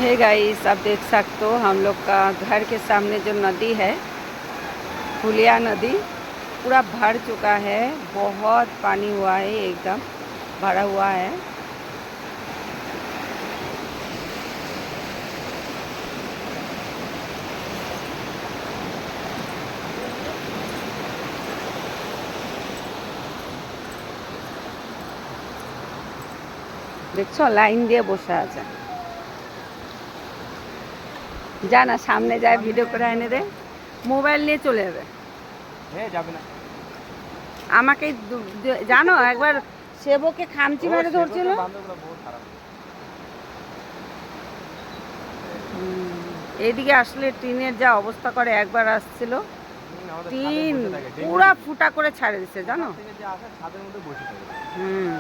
Hey guys, आप देख सकते हो हम लोग का घर के सामने जो नदी है, फुलिया नदी, पूरा भर चुका है। बहुत पानी हुआ है, एकदम भरा हुआ है। দেখছো, লাইন দিয়ে বসে আছে। যা না, সামনে যায় ভিডিও করে এনে দে, মোবাইল নিয়ে চলে যাবে। যাবে না আমাকে জানো, একবার সেবকে খামচি মেরে ধরছিল। এইদিকে আসলে টিনের যা অবস্থা করে, একবার আসছিল টিন পুরা ফুটা করে ছাড়ে দিচ্ছে, জানো। হুম।